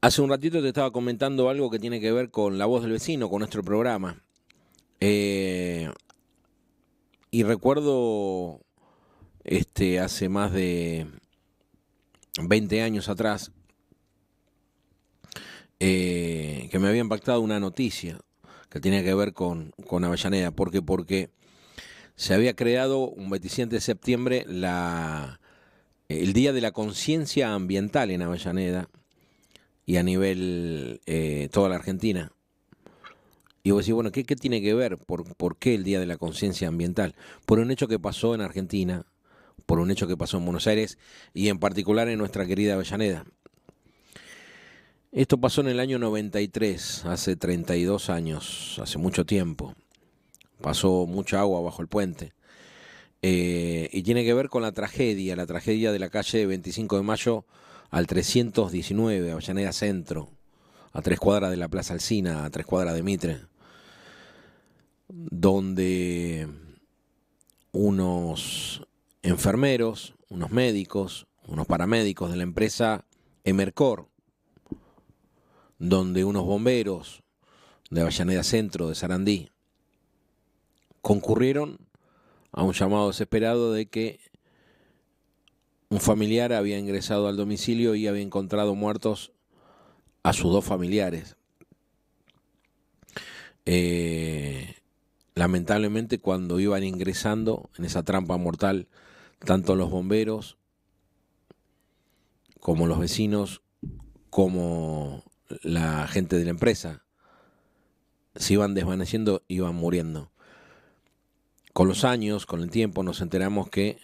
Hace un ratito te estaba comentando algo que tiene que ver con La Voz del Vecino, con nuestro programa. Eh, y recuerdo hace más de 20 años atrás que me había impactado una noticia que tenía que ver con Avellaneda. ¿Por qué? Porque se había creado un 27 de septiembre el Día de la Conciencia Ambiental en Avellaneda y a nivel toda la Argentina. Y vos decís, bueno, ¿qué tiene que ver? ¿Por qué el Día de la Conciencia Ambiental? Por un hecho que pasó en Argentina, por un hecho que pasó en Buenos Aires y en particular en nuestra querida Avellaneda. Esto pasó en el año 93, hace 32 años, hace mucho tiempo. Pasó mucha agua bajo el puente. Y tiene que ver con la tragedia de la calle 25 de Mayo al 319, Avellaneda Centro, a 3 cuadras de la Plaza Alsina, a 3 cuadras de Mitre, donde unos enfermeros, unos médicos, unos paramédicos de la empresa Emercor, donde unos bomberos de Avellaneda Centro, de Sarandí, concurrieron a un llamado desesperado de que un familiar había ingresado al domicilio y había encontrado muertos a sus dos familiares. Eh, Lamentablemente, cuando iban ingresando en esa trampa mortal, tanto los bomberos como los vecinos, como la gente de la empresa, se iban desvaneciendo, iban muriendo. Con los años, con el tiempo, nos enteramos que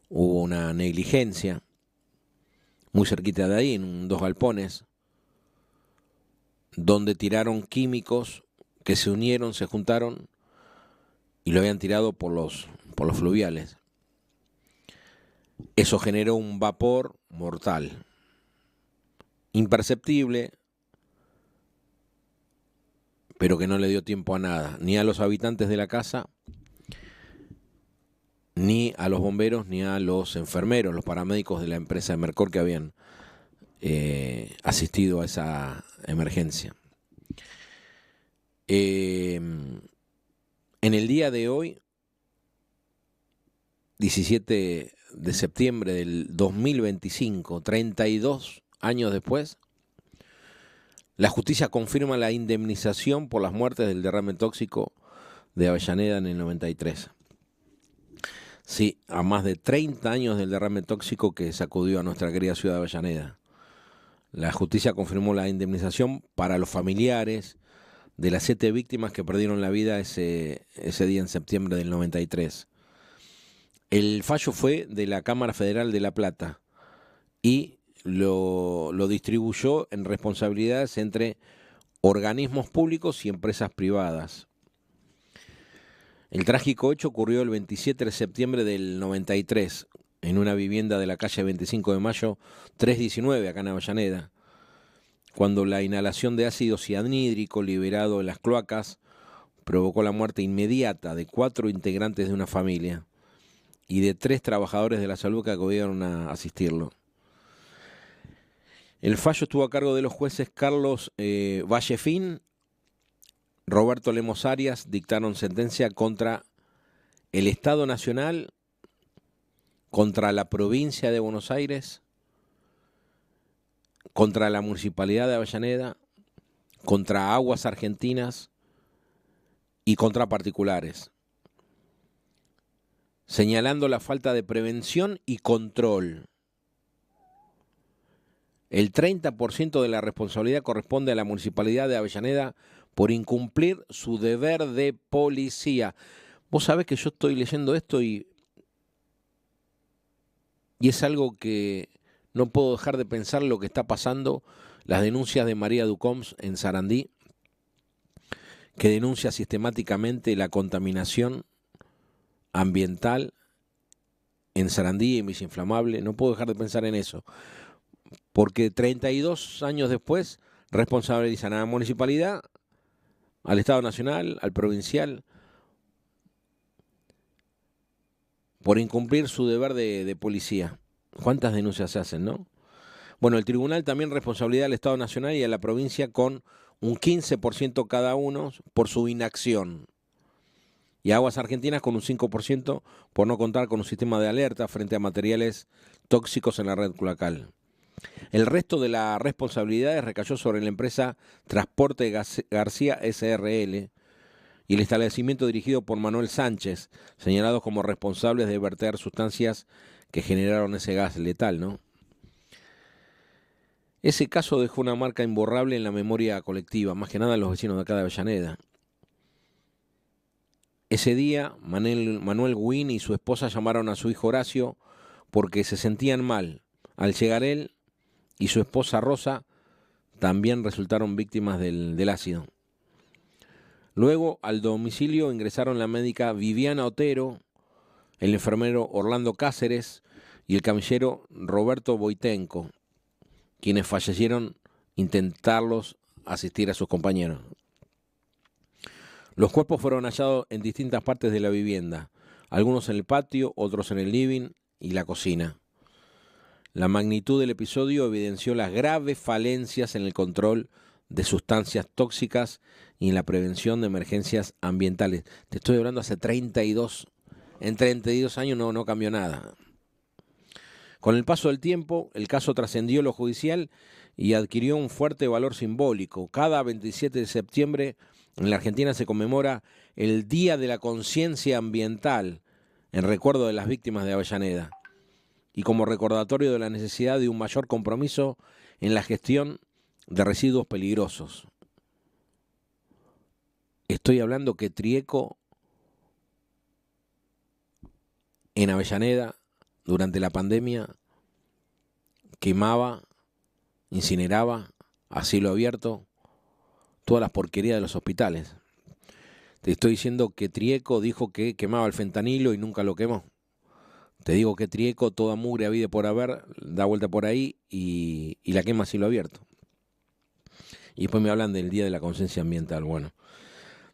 hubo una negligencia muy cerquita de ahí, en 2 galpones, donde tiraron químicos que se unieron, se juntaron y lo habían tirado por los fluviales. Eso generó un vapor mortal, imperceptible, pero que no le dio tiempo a nada, ni a los habitantes de la casa, ni a los bomberos, ni a los enfermeros, los paramédicos de la empresa de Mercor que habían asistido a esa emergencia. En el día de hoy, 17 de septiembre del 2025, 32 años después, la justicia confirma la indemnización por las muertes del derrame tóxico de Avellaneda en el 93. Sí, a más de 30 años del derrame tóxico que sacudió a nuestra querida ciudad de Avellaneda. La justicia confirmó la indemnización para los familiares de las 7 víctimas que perdieron la vida ese día en septiembre del 93. El fallo fue de la Cámara Federal de La Plata y lo distribuyó en responsabilidades entre organismos públicos y empresas privadas. El trágico hecho ocurrió el 27 de septiembre del 93 en una vivienda de la calle 25 de Mayo 319, acá en Avellaneda, cuando la inhalación de ácido cianhídrico liberado en las cloacas provocó la muerte inmediata de 4 integrantes de una familia y de 3 trabajadores de la salud que acudieron a asistirlo. El fallo estuvo a cargo de los jueces Carlos Vallefín, Roberto Lemos Arias. Dictaron sentencia contra el Estado Nacional, contra la provincia de Buenos Aires, contra la Municipalidad de Avellaneda, contra Aguas Argentinas y contra particulares, señalando la falta de prevención y control. El 30% de la responsabilidad corresponde a la Municipalidad de Avellaneda por incumplir su deber de policía. Vos sabés que yo estoy leyendo esto y es algo que no puedo dejar de pensar lo que está pasando, las denuncias de María Ducoms en Sarandí, que denuncia sistemáticamente la contaminación ambiental en Sarandí, en Villa Inflamable. No puedo dejar de pensar en eso, porque 32 años después responsabilizan a la municipalidad, al Estado Nacional, al provincial, por incumplir su deber de policía. ¿Cuántas denuncias se hacen, no? Bueno, el tribunal también responsabilidad al Estado Nacional y a la provincia con un 15% cada uno por su inacción. Y Aguas Argentinas con un 5% por no contar con un sistema de alerta frente a materiales tóxicos en la red cloacal. El resto de las responsabilidades recayó sobre la empresa Transporte García SRL y el establecimiento dirigido por Manuel Sánchez, señalados como responsables de verter sustancias que generaron ese gas letal, ¿no? Ese caso dejó una marca imborrable en la memoria colectiva, más que nada en los vecinos de acá de Avellaneda. Ese día, Manuel Guín y su esposa llamaron a su hijo Horacio porque se sentían mal. Al llegar él y su esposa Rosa también resultaron víctimas del ácido. Luego, al domicilio ingresaron la médica Viviana Otero, el enfermero Orlando Cáceres y el camillero Roberto Boitenco, quienes fallecieron intentarlos asistir a sus compañeros. Los cuerpos fueron hallados en distintas partes de la vivienda, algunos en el patio, otros en el living y la cocina. La magnitud del episodio evidenció las graves falencias en el control de sustancias tóxicas y en la prevención de emergencias ambientales. Te estoy hablando hace 32, en 32 años no cambió nada. Con el paso del tiempo, el caso trascendió lo judicial y adquirió un fuerte valor simbólico. Cada 27 de septiembre en la Argentina se conmemora el Día de la Conciencia Ambiental en recuerdo de las víctimas de Avellaneda y como recordatorio de la necesidad de un mayor compromiso en la gestión de residuos peligrosos. Estoy hablando que Trieco en Avellaneda durante la pandemia quemaba, incineraba a cielo abierto todas las porquerías de los hospitales. Te estoy diciendo que Trieco dijo que quemaba el fentanilo y nunca lo quemó. Te digo que Trieco, toda mugre habida por haber, da vuelta por ahí y la quema a cielo abierto. Y después me hablan del Día de la Conciencia Ambiental. Bueno,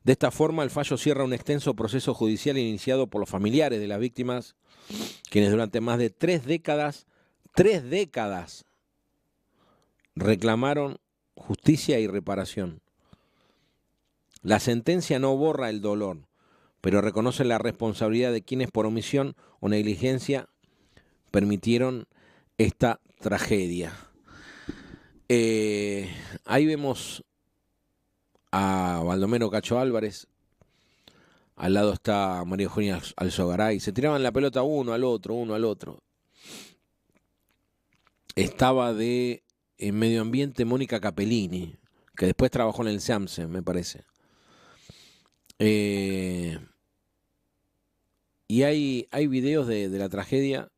de esta forma el fallo cierra un extenso proceso judicial iniciado por los familiares de las víctimas, quienes durante más de 3 décadas, reclamaron justicia y reparación. La sentencia no borra el dolor, pero reconoce la responsabilidad de quienes por omisión o negligencia permitieron esta tragedia. Ahí vemos a Baldomero Cacho Álvarez, al lado está María Eugenia Alzogaray, se tiraban la pelota uno al otro. Estaba de en medio ambiente Mónica Capellini, que después trabajó en el SAMSE, me parece. Y hay videos de la tragedia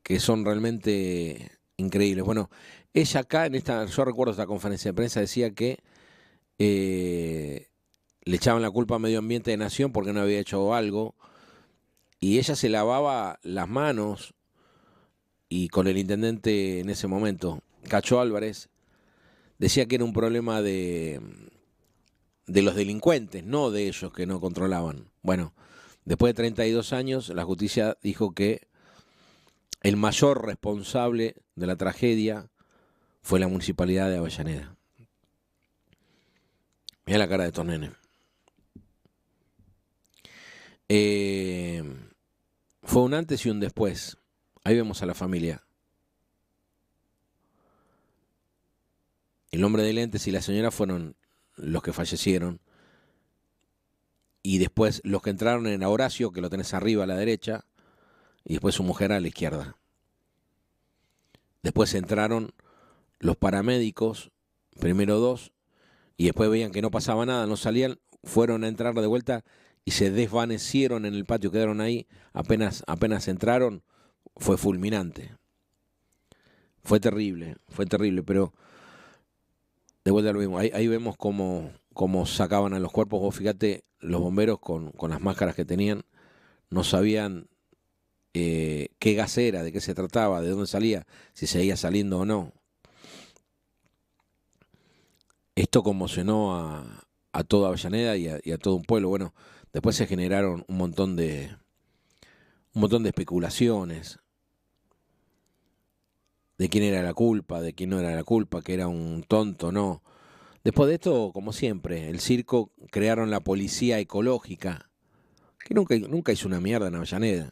que son realmente increíbles. Bueno, ella acá yo recuerdo esta conferencia de prensa, decía que le echaban la culpa a Medio Ambiente de Nación porque no había hecho algo, y ella se lavaba las manos, y con el intendente en ese momento, Cacho Álvarez, decía que era un problema de los delincuentes, no de ellos que no controlaban. Bueno, después de 32 años, la justicia dijo que el mayor responsable de la tragedia fue la municipalidad de Avellaneda. Mirá la cara de estos nenes. Fue un antes y un después. Ahí vemos a la familia. El hombre de lentes y la señora fueron los que fallecieron. Y después los que entraron en Horacio, que lo tenés arriba a la derecha, y después su mujer a la izquierda. Después entraron los paramédicos, primero 2, y después veían que no pasaba nada, no salían, fueron a entrar de vuelta y se desvanecieron en el patio, quedaron ahí, apenas entraron, fue fulminante. Fue terrible, pero de vuelta lo mismo. Ahí vemos cómo sacaban a los cuerpos. Vos fíjate, los bomberos con las máscaras que tenían, no sabían qué gas era, de qué se trataba, de dónde salía, si seguía saliendo o no. Esto conmocionó a toda Avellaneda y a todo un pueblo. Bueno, después se generaron un montón de especulaciones de quién era la culpa, de quién no era la culpa, que era un tonto, no. Después de esto, como siempre, el circo crearon la policía ecológica, que nunca hizo una mierda en Avellaneda,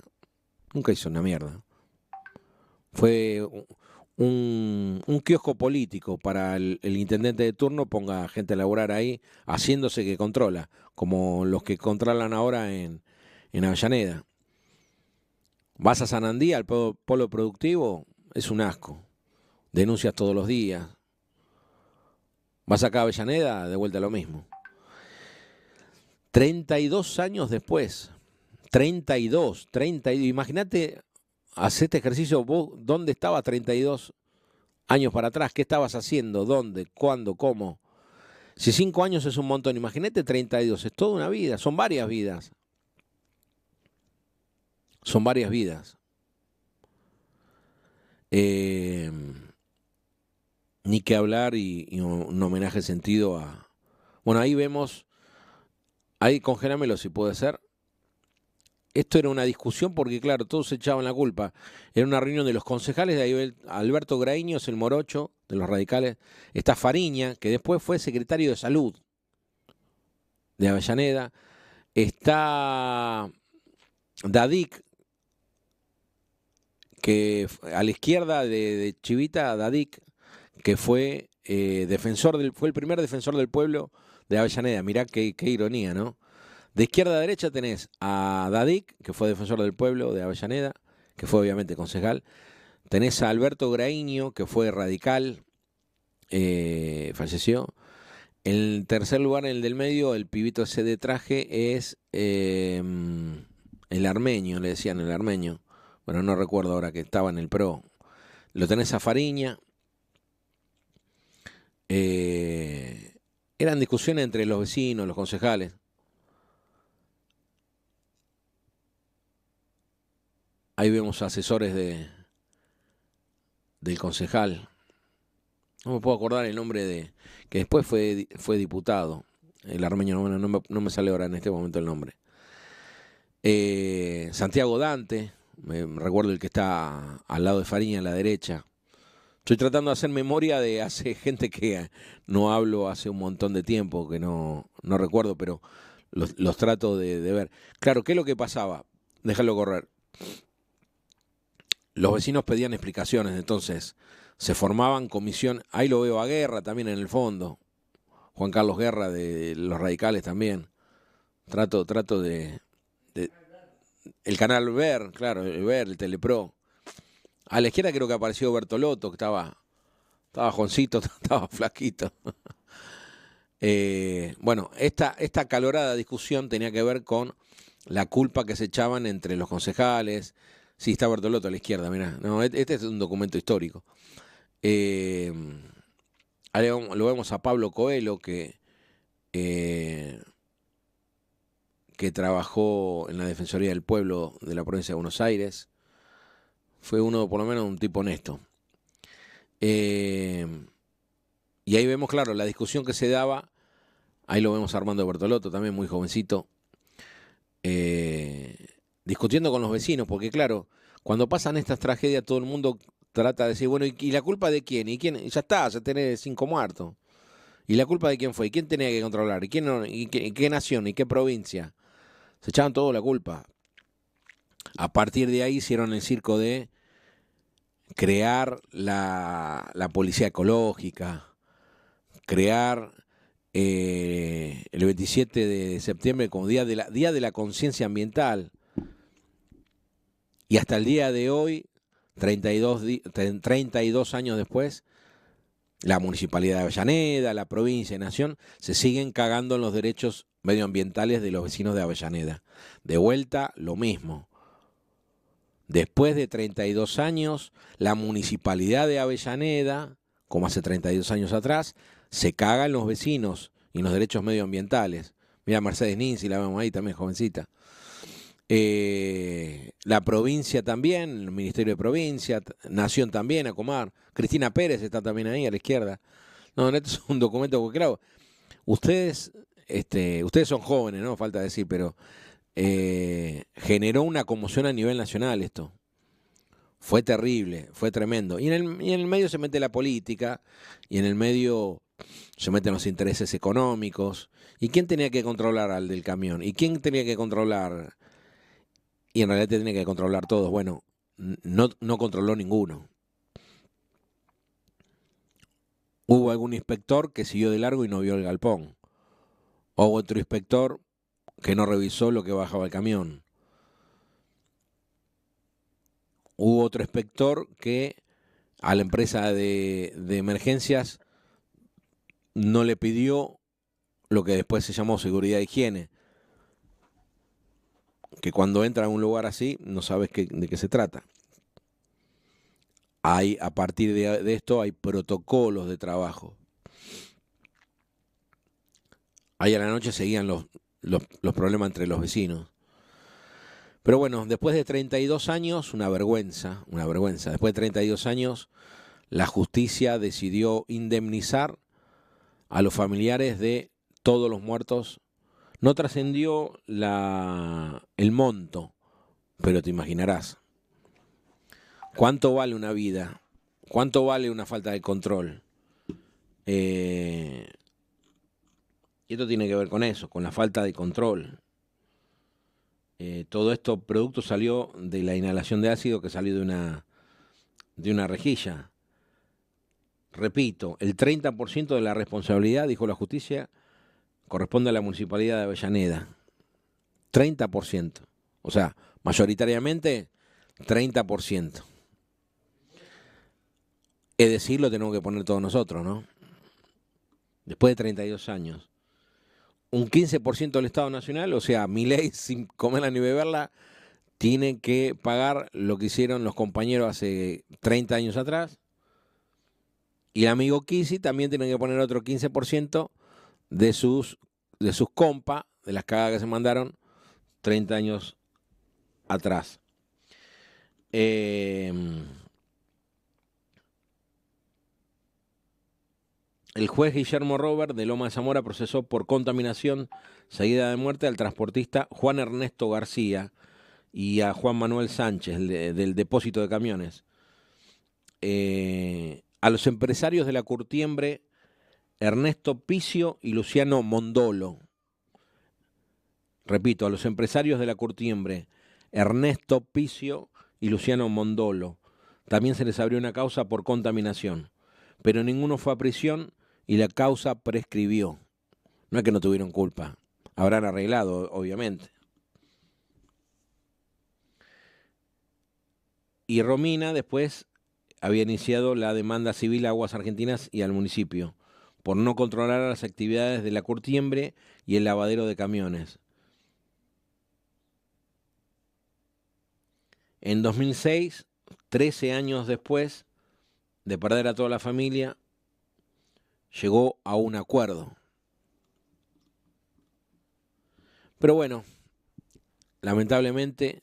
nunca hizo una mierda. Fue un kiosco político para el intendente de turno, ponga gente a laburar ahí, haciéndose que controla, como los que controlan ahora en Avellaneda. Vas a San Andía, al polo productivo, es un asco. Denuncias todos los días. Vas acá a Avellaneda, de vuelta lo mismo. 32 años después, 32, imagínate, hacer este ejercicio, vos, ¿dónde estabas 32 años para atrás? ¿Qué estabas haciendo? ¿Dónde? ¿Cuándo? ¿Cómo? Si 5 años es un montón, imagínate 32, es toda una vida, son varias vidas. Son varias vidas. Ni que hablar y un homenaje sentido a... Bueno, ahí vemos, ahí congélamelo si puede ser. Esto era una discusión porque, claro, todos se echaban la culpa. Era una reunión de los concejales, de ahí Alberto Graíños, el morocho de los radicales. Está Fariña, que después fue secretario de Salud de Avellaneda. Está Dadik, que a la izquierda de Chivita, Dadik, que fue fue el primer defensor del pueblo de Avellaneda. Mirá qué ironía, ¿no? De izquierda a derecha tenés a Dadik, que fue defensor del pueblo de Avellaneda, que fue obviamente concejal. Tenés a Alberto Graíño, que fue radical, falleció. En tercer lugar, en el del medio, el pibito ese de traje es el armenio, le decían el armenio. Bueno, no recuerdo ahora que estaba en el PRO. Lo tenés a Fariña. Eran discusiones entre los vecinos, los concejales. Ahí vemos asesores del concejal. No me puedo acordar el nombre que después fue diputado. El armenio, no me sale ahora en este momento el nombre. Santiago Dante, me recuerdo el que está al lado de Fariña a la derecha. Estoy tratando de hacer memoria de hace gente que no hablo hace un montón de tiempo, que no recuerdo, pero los trato de ver. Claro, ¿qué es lo que pasaba? Déjalo correr. Los vecinos pedían explicaciones, entonces se formaban comisión. Ahí lo veo a Guerra también en el fondo. Juan Carlos Guerra de los radicales también. Trato de el canal Ver, claro, el Ver, el Telepro. A la izquierda creo que apareció Bertolotto, que estaba joncito, estaba flaquito. Bueno, esta acalorada discusión tenía que ver con la culpa que se echaban entre los concejales. Sí, está Bertolotto a la izquierda, mirá. No, este es un documento histórico. Ahí lo vemos a Pablo Coelho, que trabajó en la Defensoría del Pueblo de la provincia de Buenos Aires. Fue por lo menos un tipo honesto. Y ahí vemos, claro, la discusión que se daba. Ahí lo vemos a Armando Bertolotto, también muy jovencito. Discutiendo con los vecinos, porque claro, cuando pasan estas tragedias todo el mundo trata de decir, bueno, ¿y la culpa de quién? ¿Y quién? Y ya está, se tenés 5 muertos. ¿Y la culpa de quién fue? ¿Y quién tenía que controlar? ¿Y quién no? ¿Y qué nación? ¿Y qué provincia? Se echaban toda la culpa. A partir de ahí hicieron el circo de crear la policía ecológica, crear el 27 de septiembre como día de la conciencia ambiental. Y hasta el día de hoy, 32 años después, la Municipalidad de Avellaneda, la provincia y nación se siguen cagando en los derechos medioambientales de los vecinos de Avellaneda. De vuelta, lo mismo. Después de 32 años, la Municipalidad de Avellaneda, como hace 32 años atrás, se caga en los vecinos y en los derechos medioambientales. Mira, Mercedes Ninzi, la vemos ahí también, jovencita. La provincia también, el Ministerio de Provincia, Nación también, Acomar. Cristina Pérez está también ahí a la izquierda. No, esto es un documento porque, claro, ustedes son jóvenes, ¿no? Falta decir, pero generó una conmoción a nivel nacional esto. Fue terrible, fue tremendo. Y en el medio se mete la política, y en el medio se meten los intereses económicos. ¿Y quién tenía que controlar al del camión? ¿Y quién tenía que controlar? Y en realidad tenía que controlar todos. Bueno, no controló ninguno. Hubo algún inspector que siguió de largo y no vio el galpón. Hubo otro inspector que no revisó lo que bajaba el camión. Hubo otro inspector que a la empresa de emergencias no le pidió lo que después se llamó seguridad e higiene, que cuando entra a un lugar así no sabes de qué se trata. A partir de esto hay protocolos de trabajo. Ahí a la noche seguían los problemas entre los vecinos. Pero bueno, después de 32 años, una vergüenza. Después de 32 años, la justicia decidió indemnizar a los familiares de todos los muertos. No trascendió el monto, pero te imaginarás. ¿Cuánto vale una vida? ¿Cuánto vale una falta de control? Y esto tiene que ver con eso, con la falta de control. Todo esto producto salió de la inhalación de ácido que salió de una rejilla. Repito, el 30% de la responsabilidad, dijo la justicia, corresponde a la Municipalidad de Avellaneda. 30%. O sea, mayoritariamente 30%. Es decir, lo tenemos que poner todos nosotros, ¿no? Después de 32 años. Un 15% del Estado Nacional, o sea, Milei, sin comerla ni beberla, tiene que pagar lo que hicieron los compañeros hace 30 años atrás. Y el amigo Kisi también tiene que poner otro 15% de sus compas, de las cagadas que se mandaron 30 años atrás. El juez Guillermo Robert de Loma de Zamora procesó por contaminación seguida de muerte al transportista Juan Ernesto García y a Juan Manuel Sánchez del depósito de camiones. A los empresarios de la curtiembre Ernesto Picio y Luciano Mondolo. Repito, a los empresarios de la curtiembre Ernesto Picio y Luciano Mondolo. También se les abrió una causa por contaminación, pero ninguno fue a prisión y la causa prescribió. No es que no tuvieron culpa, habrán arreglado, obviamente. Y Romina después había iniciado la demanda civil a Aguas Argentinas y al municipio por no controlar las actividades de la curtiembre y el lavadero de camiones. En 2006, 13 años después de perder a toda la familia, llegó a un acuerdo. Pero bueno, lamentablemente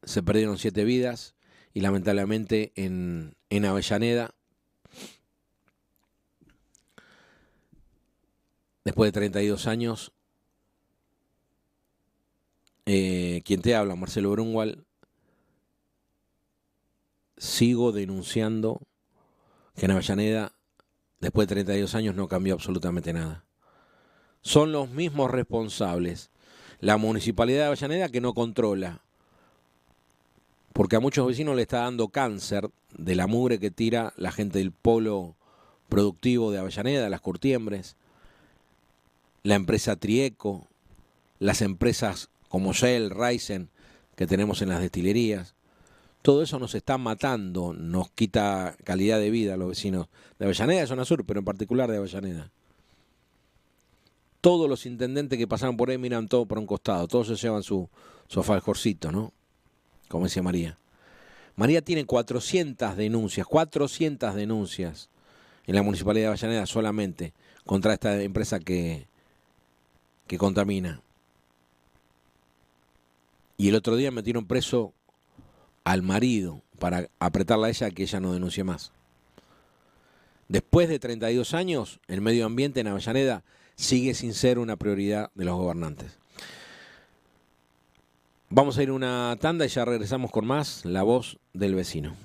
se perdieron 7 vidas y lamentablemente en Avellaneda, después de 32 años, quien te habla, Marcelo Brunwald, sigo denunciando que en Avellaneda, después de 32 años, no cambió absolutamente nada. Son los mismos responsables. La Municipalidad de Avellaneda que no controla, porque a muchos vecinos le está dando cáncer de la mugre que tira la gente del polo productivo de Avellaneda, las curtiembres, la empresa Trieco, las empresas como Shell, Raisen, que tenemos en las destilerías. Todo eso nos está matando, nos quita calidad de vida a los vecinos de Avellaneda, de zona sur, pero en particular de Avellaneda. Todos los intendentes que pasaron por ahí miran todo por un costado, todos se llevan su alfajorcito, ¿no? Como decía María. María tiene 400 denuncias en la Municipalidad de Avellaneda solamente contra esta empresa que contamina. Y el otro día metieron preso al marido para apretarla a ella que ella no denuncie más. Después de 32 años, el medio ambiente en Avellaneda sigue sin ser una prioridad de los gobernantes. Vamos a ir a una tanda y ya regresamos con más La Voz del Vecino.